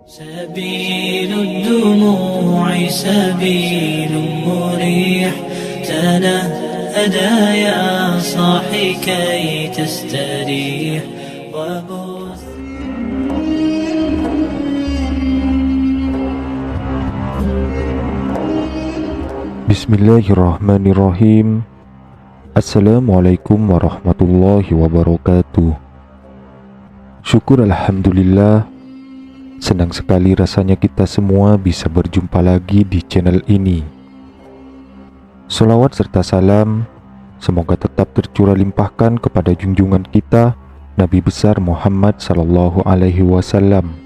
سبيل الدموع سبيل مريح تنهدى يا صاحي كي تستريح وبث Bismillahirrahmanirrahim. Assalamualaikum warahmatullahi wabarakatuh. Syukur alhamdulillah, senang sekali rasanya kita semua bisa berjumpa lagi di channel ini. Salawat serta salam semoga tetap tercurah limpahkan kepada junjungan kita Nabi besar Muhammad sallallahu alaihi wasallam.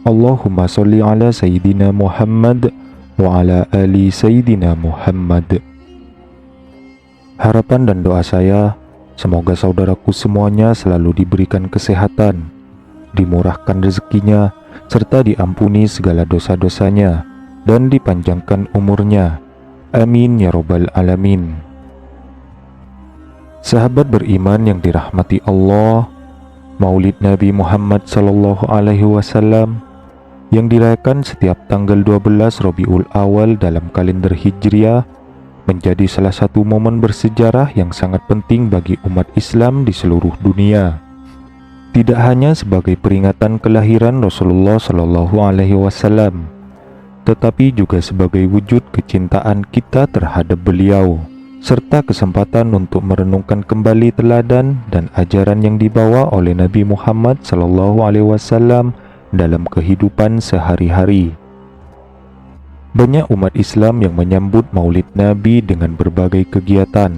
Allahumma sholli ala sayyidina Muhammad wa ala ali sayyidina Muhammad. Harapan dan doa saya, semoga saudaraku semuanya selalu diberikan kesehatan, dimurahkan rezekinya, serta diampuni segala dosa-dosanya, dan dipanjangkan umurnya. Amin ya robbal alamin. Sahabat beriman yang dirahmati Allah, Maulid Nabi Muhammad sallallahu alaihi wasallam yang dirayakan setiap tanggal 12 Rabiul Awal dalam kalender Hijriah menjadi salah satu momen bersejarah yang sangat penting bagi umat Islam di seluruh dunia. Tidak hanya sebagai peringatan kelahiran Rasulullah Shallallahu Alaihi Wasallam, tetapi juga sebagai wujud kecintaan kita terhadap beliau, serta kesempatan untuk merenungkan kembali teladan dan ajaran yang dibawa oleh Nabi Muhammad Shallallahu Alaihi Wasallam dalam kehidupan sehari-hari. Banyak umat Islam yang menyambut Maulid Nabi dengan berbagai kegiatan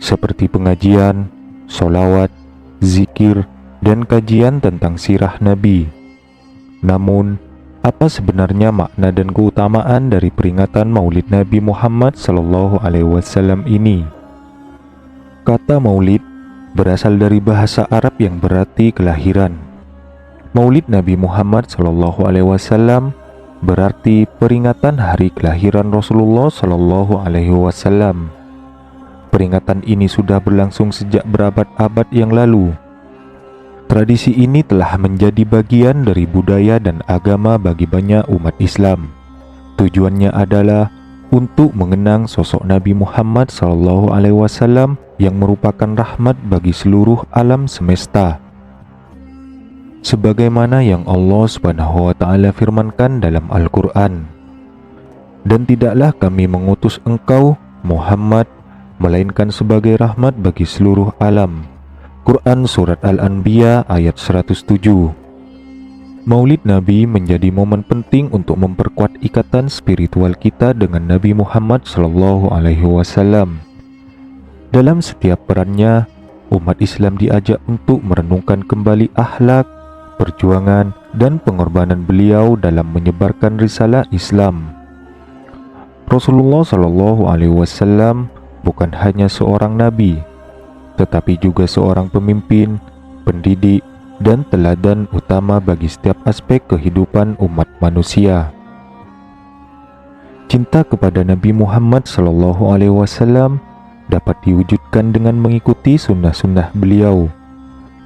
seperti pengajian, sholawat, zikir, dan kajian tentang sirah Nabi. Namun, apa sebenarnya makna dan keutamaan dari peringatan Maulid Nabi Muhammad sallallahu alaihi wasallam ini? Kata Maulid berasal dari bahasa Arab yang berarti kelahiran. Maulid Nabi Muhammad sallallahu alaihi wasallam berarti peringatan hari kelahiran Rasulullah sallallahu alaihi wasallam. Peringatan ini sudah berlangsung sejak berabad-abad yang lalu. Tradisi ini telah menjadi bagian dari budaya dan agama bagi banyak umat Islam. Tujuannya adalah untuk mengenang sosok Nabi Muhammad sallallahu alaihi wasallam yang merupakan rahmat bagi seluruh alam semesta. Sebagaimana yang Allah Subhanahu wa Ta'ala firmankan dalam Al-Quran, "Dan tidaklah kami mengutus engkau, Muhammad, melainkan sebagai rahmat bagi seluruh alam." Quran Surat Al-Anbiya ayat 107. Maulid Nabi menjadi momen penting untuk memperkuat ikatan spiritual kita dengan Nabi Muhammad sallallahu alaihi wasallam. Dalam setiap perannya, umat Islam diajak untuk merenungkan kembali akhlak, perjuangan, dan pengorbanan beliau dalam menyebarkan risalah Islam. Rasulullah Shallallahu Alaihi Wasallam bukan hanya seorang nabi, tetapi juga seorang pemimpin, pendidik, dan teladan utama bagi setiap aspek kehidupan umat manusia. Cinta kepada Nabi Muhammad Shallallahu Alaihi Wasallam dapat diwujudkan dengan mengikuti sunnah-sunnah beliau,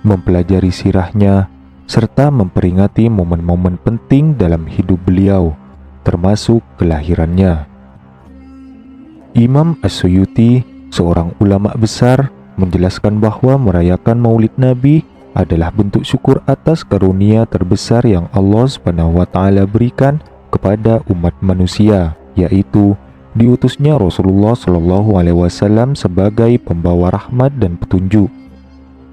mempelajari sirahnya, serta memperingati momen-momen penting dalam hidup beliau, termasuk kelahirannya. Imam As-Suyuti, seorang ulama besar, menjelaskan bahwa merayakan Maulid Nabi adalah bentuk syukur atas karunia terbesar yang Allah Subhanahu wa Ta'ala berikan kepada umat manusia, yaitu diutusnya Rasulullah Shallallahu Alaihi Wasallam sebagai pembawa rahmat dan petunjuk.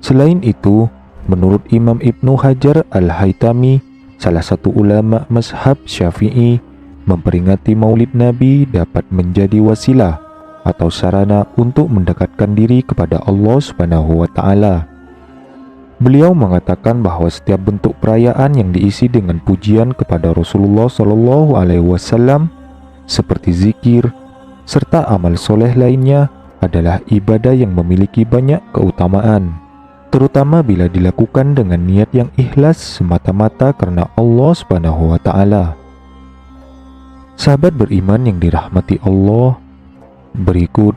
Selain itu, menurut Imam Ibnu Hajar Al-Haytami, salah satu ulama mazhab Syafi'i, memperingati Maulid Nabi dapat menjadi wasilah atau sarana untuk mendekatkan diri kepada Allah Subhanahu wa Ta'ala. Beliau mengatakan bahwa setiap bentuk perayaan yang diisi dengan pujian kepada Rasulullah Shallallahu alaihi wasallam seperti zikir serta amal soleh lainnya adalah ibadah yang memiliki banyak keutamaan, terutama bila dilakukan dengan niat yang ikhlas semata-mata karena Allah Subhanahu wa Ta'ala. Sahabat beriman yang dirahmati Allah, berikut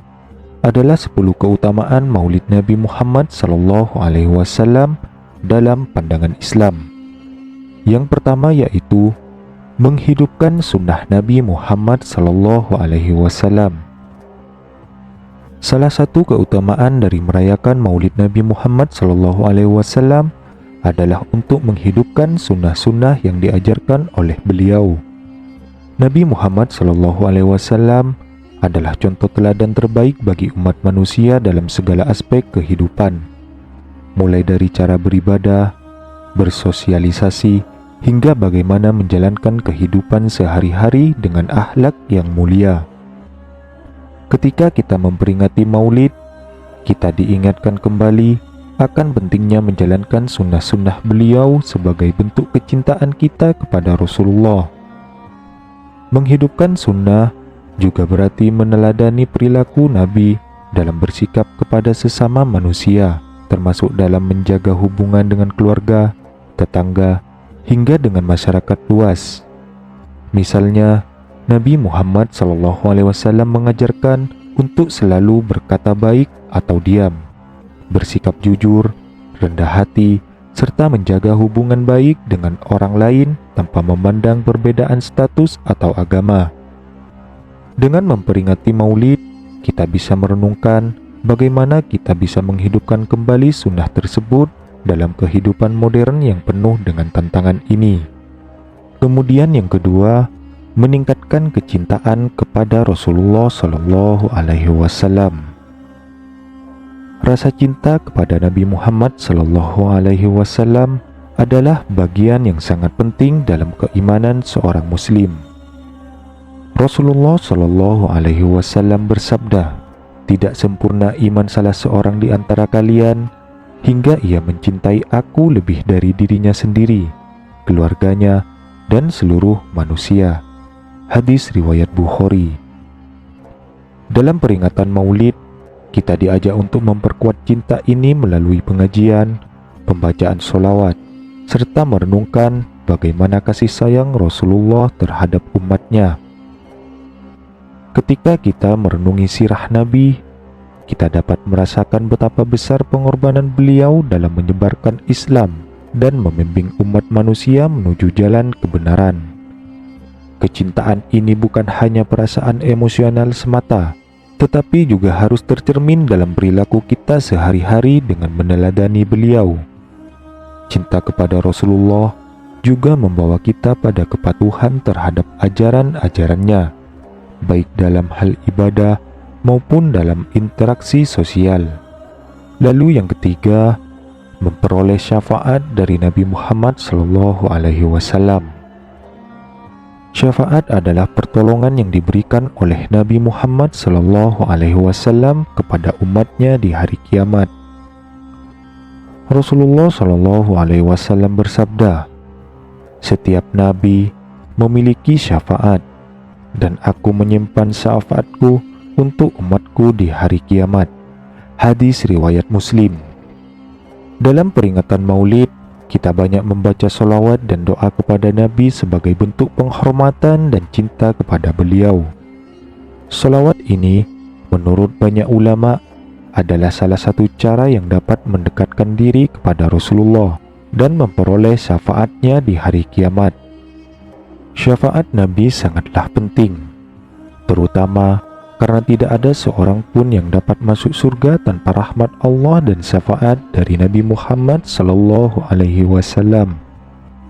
adalah 10 keutamaan Maulid Nabi Muhammad sallallahu alaihi wasallam dalam pandangan Islam. Yang pertama yaitu menghidupkan sunnah Nabi Muhammad SAW. Salah satu keutamaan dari merayakan Maulid Nabi Muhammad SAW adalah untuk menghidupkan sunnah-sunnah yang diajarkan oleh beliau. Nabi Muhammad SAW adalah contoh teladan terbaik bagi umat manusia dalam segala aspek kehidupan, mulai dari cara beribadah, bersosialisasi, hingga bagaimana menjalankan kehidupan sehari-hari dengan akhlak yang mulia. Ketika kita memperingati Maulid, kita diingatkan kembali akan pentingnya menjalankan sunnah-sunnah beliau sebagai bentuk kecintaan kita kepada Rasulullah. Menghidupkan sunnah juga berarti meneladani perilaku Nabi dalam bersikap kepada sesama manusia, termasuk dalam menjaga hubungan dengan keluarga, tetangga, hingga dengan masyarakat luas. Misalnya, Nabi Muhammad SAW mengajarkan untuk selalu berkata baik atau diam, bersikap jujur, rendah hati, serta menjaga hubungan baik dengan orang lain tanpa memandang perbedaan status atau agama. Dengan memperingati Maulid, kita bisa merenungkan bagaimana kita bisa menghidupkan kembali sunnah tersebut dalam kehidupan modern yang penuh dengan tantangan ini. Kemudian yang kedua, meningkatkan kecintaan kepada Rasulullah SAW. Rasa cinta kepada Nabi Muhammad SAW adalah bagian yang sangat penting dalam keimanan seorang Muslim. Rasulullah SAW bersabda, "Tidak sempurna iman salah seorang di antara kalian hingga ia mencintai aku lebih dari dirinya sendiri, keluarganya, dan seluruh manusia." Hadis riwayat Bukhari. Dalam peringatan Maulid, kita diajak untuk memperkuat cinta ini melalui pengajian, pembacaan sholawat, serta merenungkan bagaimana kasih sayang Rasulullah terhadap umatnya. Ketika kita merenungi sirah Nabi, kita dapat merasakan betapa besar pengorbanan beliau dalam menyebarkan Islam dan membimbing umat manusia menuju jalan kebenaran. Kecintaan ini bukan hanya perasaan emosional semata, tetapi juga harus tercermin dalam perilaku kita sehari-hari dengan meneladani beliau. Cinta kepada Rasulullah juga membawa kita pada kepatuhan terhadap ajaran-ajarannya, baik dalam hal ibadah maupun dalam interaksi sosial. Lalu yang ketiga, memperoleh syafaat dari Nabi Muhammad SAW. Syafaat adalah pertolongan yang diberikan oleh Nabi Muhammad SAW kepada umatnya di hari kiamat. Rasulullah SAW bersabda, "Setiap nabi memiliki syafaat, dan aku menyimpan syafaatku untuk umatku di hari kiamat." Hadis riwayat Muslim. Dalam peringatan Maulid, kita banyak membaca sholawat dan doa kepada Nabi sebagai bentuk penghormatan dan cinta kepada beliau. Sholawat ini, menurut banyak ulama, adalah salah satu cara yang dapat mendekatkan diri kepada Rasulullah dan memperoleh syafaatnya di hari kiamat. Syafaat Nabi sangatlah penting, terutama karena tidak ada seorang pun yang dapat masuk surga tanpa rahmat Allah dan syafaat dari Nabi Muhammad SAW.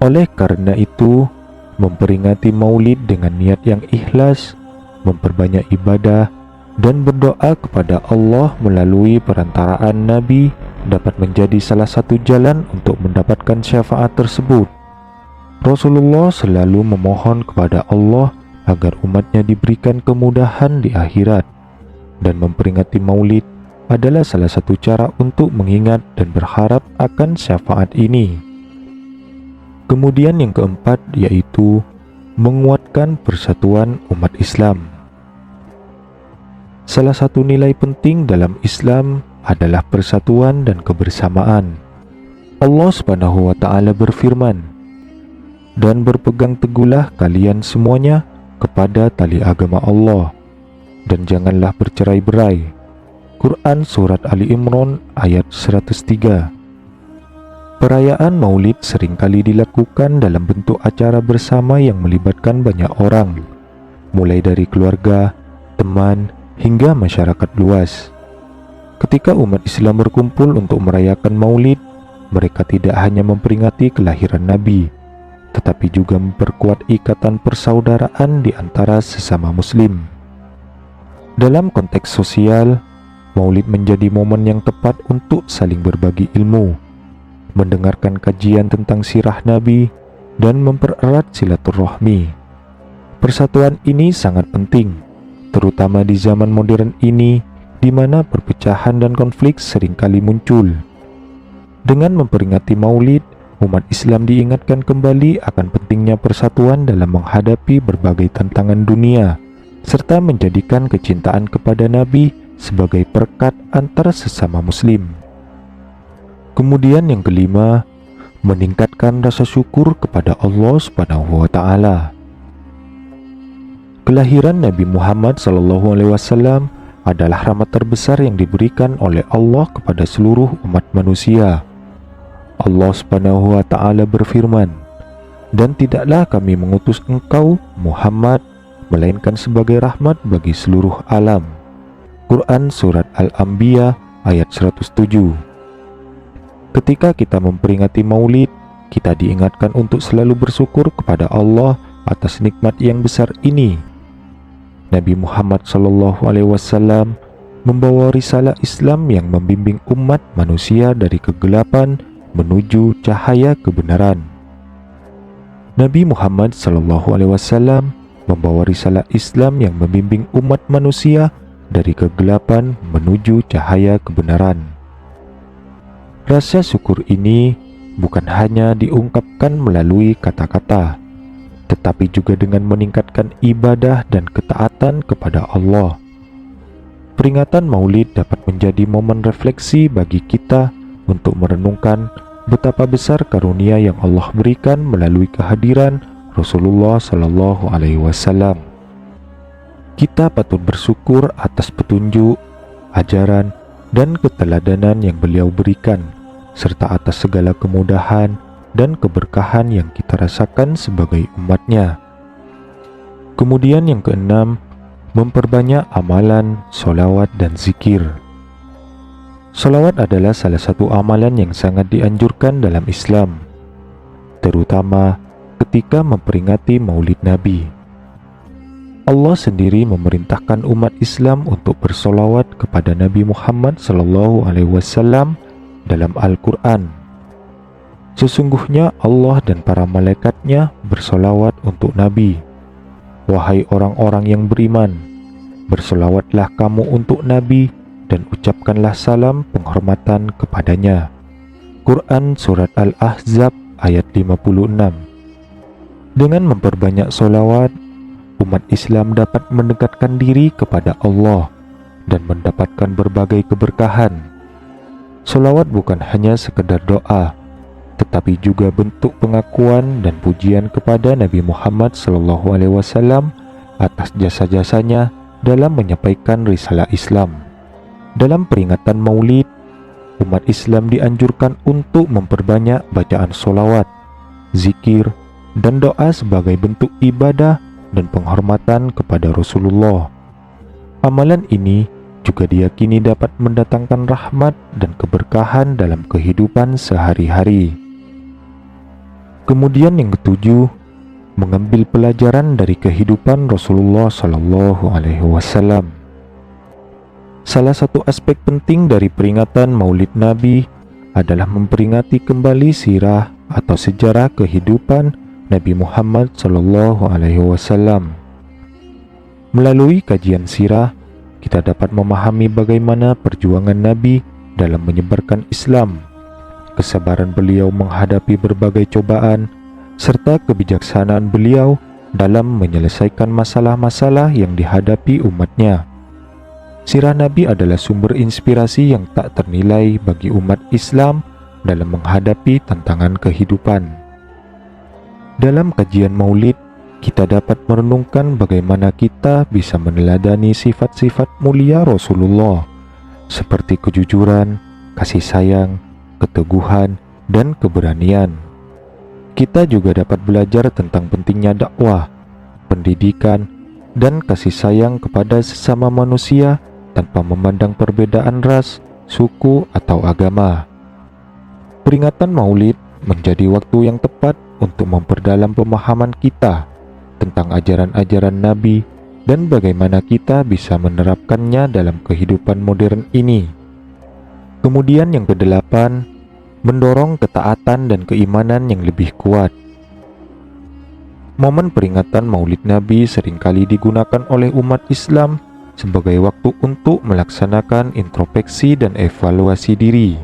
Oleh karena itu, memperingati Maulid dengan niat yang ikhlas, memperbanyak ibadah, dan berdoa kepada Allah melalui perantaraan Nabi dapat menjadi salah satu jalan untuk mendapatkan syafaat tersebut. Rasulullah selalu memohon kepada Allah agar umatnya diberikan kemudahan di akhirat, dan memperingati Maulid adalah salah satu cara untuk mengingat dan berharap akan syafaat ini. Kemudian yang keempat yaitu menguatkan persatuan umat Islam. Salah satu nilai penting dalam Islam adalah persatuan dan kebersamaan. Allah Subhanahu wa Ta'ala berfirman, "Dan berpegang teguhlah kalian semuanya kepada tali agama Allah, dan janganlah bercerai-berai." Quran Surat Ali Imran ayat 103. Perayaan Maulid seringkali dilakukan dalam bentuk acara bersama yang melibatkan banyak orang, mulai dari keluarga, teman, hingga masyarakat luas. Ketika umat Islam berkumpul untuk merayakan Maulid, mereka tidak hanya memperingati kelahiran Nabi, tetapi juga memperkuat ikatan persaudaraan di antara sesama Muslim. Dalam konteks sosial, Maulid menjadi momen yang tepat untuk saling berbagi ilmu, mendengarkan kajian tentang sirah Nabi, dan mempererat silaturahmi. Persatuan ini sangat penting, terutama di zaman modern ini, di mana perpecahan dan konflik seringkali muncul. Dengan memperingati Maulid, umat Islam diingatkan kembali akan pentingnya persatuan dalam menghadapi berbagai tantangan dunia, serta menjadikan kecintaan kepada Nabi sebagai perekat antar sesama Muslim. Kemudian yang kelima, meningkatkan rasa syukur kepada Allah Subhanahu wa Ta'ala. Kelahiran Nabi Muhammad SAW adalah rahmat terbesar yang diberikan oleh Allah kepada seluruh umat manusia. Allah Subhanahu wa Ta'ala berfirman, "Dan tidaklah kami mengutus engkau, Muhammad, melainkan sebagai rahmat bagi seluruh alam." Quran Surat Al-Anbiya ayat 107. Ketika kita memperingati Maulid, kita diingatkan untuk selalu bersyukur kepada Allah atas nikmat yang besar ini. Nabi Muhammad SAW membawa risalah Islam yang membimbing umat manusia dari kegelapan menuju cahaya kebenaran. Nabi Muhammad SAW membawa risalah Islam yang membimbing umat manusia dari kegelapan menuju cahaya kebenaran. Rasa syukur ini bukan hanya diungkapkan melalui kata-kata, tetapi juga dengan meningkatkan ibadah dan ketaatan kepada Allah. Peringatan Maulid dapat menjadi momen refleksi bagi kita untuk merenungkan betapa besar karunia yang Allah berikan melalui kehadiran Rasulullah SAW. Kita patut bersyukur atas petunjuk, ajaran, dan keteladanan yang beliau berikan, serta atas segala kemudahan dan keberkahan yang kita rasakan sebagai umatnya. Kemudian yang keenam, memperbanyak amalan, sholawat, dan zikir. Sholawat adalah salah satu amalan yang sangat dianjurkan dalam Islam, terutama ketika memperingati Maulid Nabi. Allah sendiri memerintahkan umat Islam untuk bersolawat kepada Nabi Muhammad SAW dalam Al-Quran. Sesungguhnya Allah dan para malaikatnya bersolawat untuk Nabi. Wahai orang-orang yang beriman, bersolawatlah kamu untuk Nabi dan ucapkanlah salam penghormatan kepadanya. Quran Surat Al-Ahzab ayat 56. Dengan memperbanyak solawat, umat Islam dapat mendekatkan diri kepada Allah dan mendapatkan berbagai keberkahan. Solawat bukan hanya sekedar doa, tetapi juga bentuk pengakuan dan pujian kepada Nabi Muhammad SAW atas jasa-jasanya dalam menyampaikan risalah Islam. Dalam peringatan Maulid, umat Islam dianjurkan untuk memperbanyak bacaan solawat, zikir, dan doa sebagai bentuk ibadah dan penghormatan kepada Rasulullah. Amalan ini juga diyakini dapat mendatangkan rahmat dan keberkahan dalam kehidupan sehari-hari. Kemudian yang ketujuh, mengambil pelajaran dari kehidupan Rasulullah SAW. Salah satu aspek penting dari peringatan Maulid Nabi adalah memperingati kembali sirah atau sejarah kehidupan Nabi Muhammad SAW. Melalui kajian sirah, kita dapat memahami bagaimana perjuangan Nabi dalam menyebarkan Islam, kesabaran beliau menghadapi berbagai cobaan, serta kebijaksanaan beliau dalam menyelesaikan masalah-masalah yang dihadapi umatnya. Sirah Nabi adalah sumber inspirasi yang tak ternilai bagi umat Islam dalam menghadapi tantangan kehidupan. Dalam kajian Maulid, kita dapat merenungkan bagaimana kita bisa meneladani sifat-sifat mulia Rasulullah, seperti kejujuran, kasih sayang, keteguhan, dan keberanian. Kita juga dapat belajar tentang pentingnya dakwah, pendidikan, dan kasih sayang kepada sesama manusia tanpa memandang perbedaan ras, suku, atau agama. Peringatan Maulid menjadi waktu yang tepat untuk memperdalam pemahaman kita tentang ajaran-ajaran Nabi dan bagaimana kita bisa menerapkannya dalam kehidupan modern ini. Kemudian yang kedelapan, mendorong ketaatan dan keimanan yang lebih kuat. Momen peringatan Maulid Nabi seringkali digunakan oleh umat Islam sebagai waktu untuk melaksanakan introspeksi dan evaluasi diri.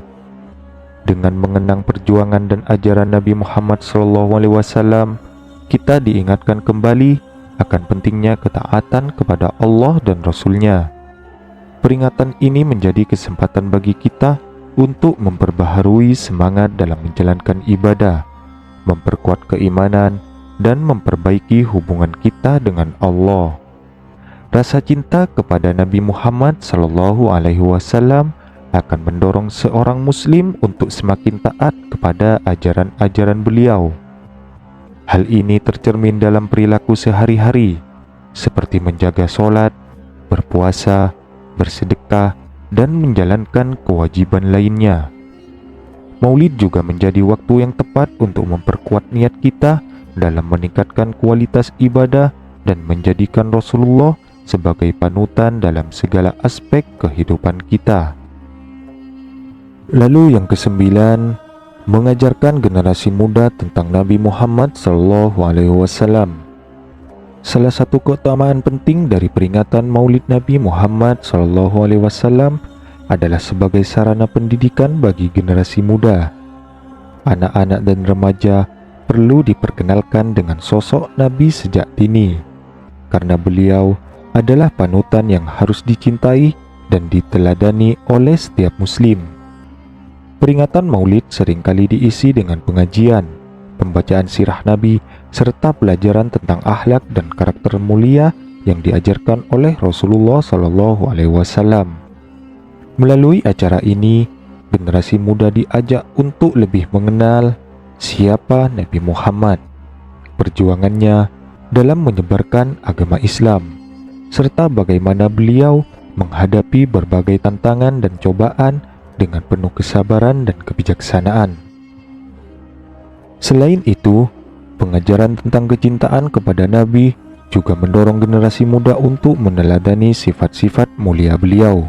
Dengan mengenang perjuangan dan ajaran Nabi Muhammad SAW, kita diingatkan kembali akan pentingnya ketaatan kepada Allah dan Rasul-Nya. Peringatan ini menjadi kesempatan bagi kita untuk memperbaharui semangat dalam menjalankan ibadah, memperkuat keimanan, dan memperbaiki hubungan kita dengan Allah. Rasa cinta kepada Nabi Muhammad SAW akan mendorong seorang muslim untuk semakin taat kepada ajaran-ajaran beliau. Hal ini tercermin dalam perilaku sehari-hari, seperti menjaga sholat, berpuasa, bersedekah, dan menjalankan kewajiban lainnya. Maulid juga menjadi waktu yang tepat untuk memperkuat niat kita dalam meningkatkan kualitas ibadah dan menjadikan Rasulullah sebagai panutan dalam segala aspek kehidupan kita. Lalu yang kesembilan, mengajarkan generasi muda tentang Nabi Muhammad SAW. Salah satu keutamaan penting dari peringatan Maulid Nabi Muhammad SAW adalah sebagai sarana pendidikan bagi generasi muda. Anak-anak dan remaja perlu diperkenalkan dengan sosok Nabi sejak dini, karena beliau adalah panutan yang harus dicintai dan diteladani oleh setiap muslim. Peringatan Maulid seringkali diisi dengan pengajian, pembacaan sirah Nabi, serta pelajaran tentang akhlak dan karakter mulia yang diajarkan oleh Rasulullah SAW. Melalui acara ini, generasi muda diajak untuk lebih mengenal siapa Nabi Muhammad, perjuangannya dalam menyebarkan agama Islam, serta bagaimana beliau menghadapi berbagai tantangan dan cobaan dengan penuh kesabaran dan kebijaksanaan. Selain itu, pengajaran tentang kecintaan kepada Nabi juga mendorong generasi muda untuk meneladani sifat-sifat mulia beliau,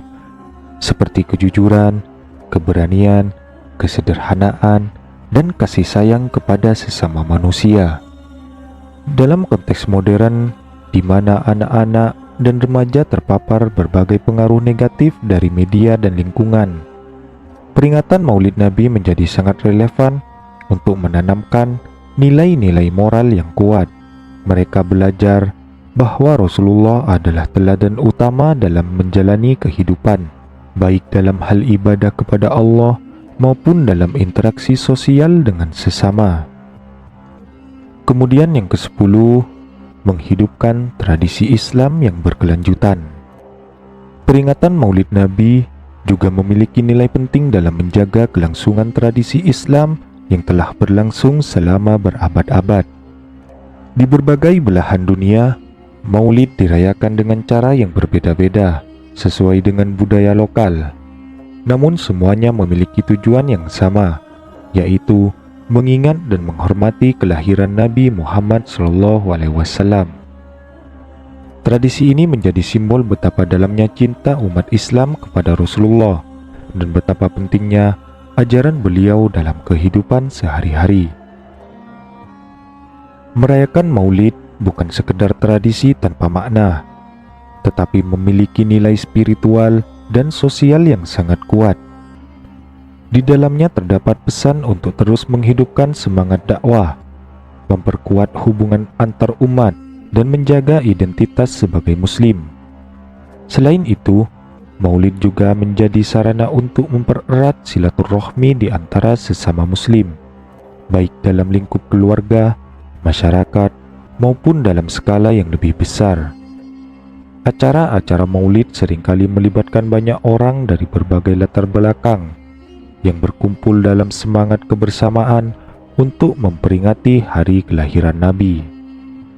seperti kejujuran, keberanian, kesederhanaan, dan kasih sayang kepada sesama manusia. Dalam konteks modern, di mana anak-anak dan remaja terpapar berbagai pengaruh negatif dari media dan lingkungan, peringatan Maulid Nabi menjadi sangat relevan untuk menanamkan nilai-nilai moral yang kuat. Mereka belajar bahwa Rasulullah adalah teladan utama dalam menjalani kehidupan, baik dalam hal ibadah kepada Allah maupun dalam interaksi sosial dengan sesama. Kemudian yang ke-10, menghidupkan tradisi Islam yang berkelanjutan. Peringatan Maulid Nabi juga memiliki nilai penting dalam menjaga kelangsungan tradisi Islam yang telah berlangsung selama berabad-abad. Di berbagai belahan dunia, Maulid dirayakan dengan cara yang berbeda-beda sesuai dengan budaya lokal. Namun semuanya memiliki tujuan yang sama, yaitu mengingat dan menghormati kelahiran Nabi Muhammad SAW. Tradisi ini menjadi simbol betapa dalamnya cinta umat Islam kepada Rasulullah dan betapa pentingnya ajaran beliau dalam kehidupan sehari-hari. Merayakan Maulid bukan sekedar tradisi tanpa makna, tetapi memiliki nilai spiritual dan sosial yang sangat kuat. Di dalamnya terdapat pesan untuk terus menghidupkan semangat dakwah, memperkuat hubungan antar umat, dan menjaga identitas sebagai muslim. Selain itu, Maulid juga menjadi sarana untuk mempererat silaturahmi di antara sesama muslim, baik dalam lingkup keluarga, masyarakat, maupun dalam skala yang lebih besar. Acara-acara Maulid seringkali melibatkan banyak orang dari berbagai latar belakang, yang berkumpul dalam semangat kebersamaan untuk memperingati hari kelahiran Nabi.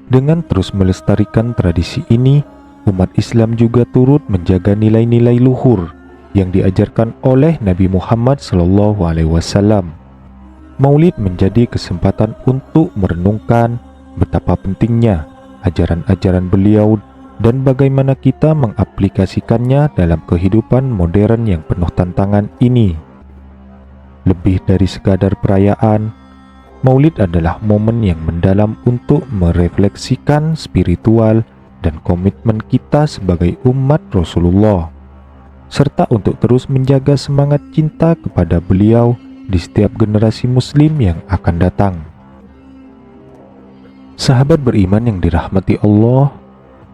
Dengan terus melestarikan tradisi ini, umat Islam juga turut menjaga nilai-nilai luhur yang diajarkan oleh Nabi Muhammad SAW. Maulid menjadi kesempatan untuk merenungkan betapa pentingnya ajaran-ajaran beliau dan bagaimana kita mengaplikasikannya dalam kehidupan modern yang penuh tantangan ini. Lebih dari sekadar perayaan, Maulid adalah momen yang mendalam untuk merefleksikan spiritual dan komitmen kita sebagai umat Rasulullah, serta untuk terus menjaga semangat cinta kepada beliau di setiap generasi muslim yang akan datang. Sahabat beriman yang dirahmati Allah,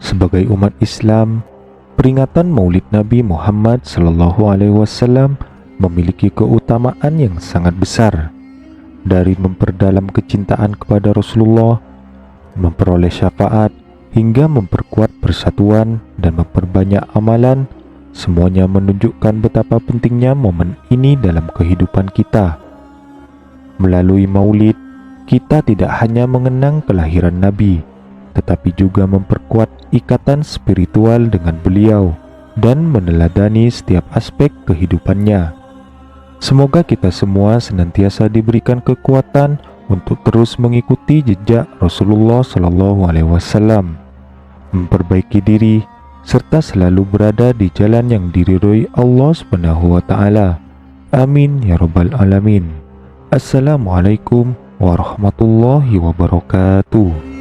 sebagai umat Islam, peringatan Maulid Nabi Muhammad SAW memiliki keutamaan yang sangat besar, dari memperdalam kecintaan kepada Rasulullah, memperoleh syafaat, hingga memperkuat persatuan dan memperbanyak amalan. Semuanya menunjukkan betapa pentingnya momen ini dalam kehidupan kita. Melalui Maulid, kita tidak hanya mengenang kelahiran Nabi, tetapi juga memperkuat ikatan spiritual dengan beliau dan meneladani setiap aspek kehidupannya. Semoga kita semua senantiasa diberikan kekuatan untuk terus mengikuti jejak Rasulullah SAW, memperbaiki diri, serta selalu berada di jalan yang diridhoi Allah SWT. Amin ya rabbal alamin. Assalamualaikum warahmatullahi wabarakatuh.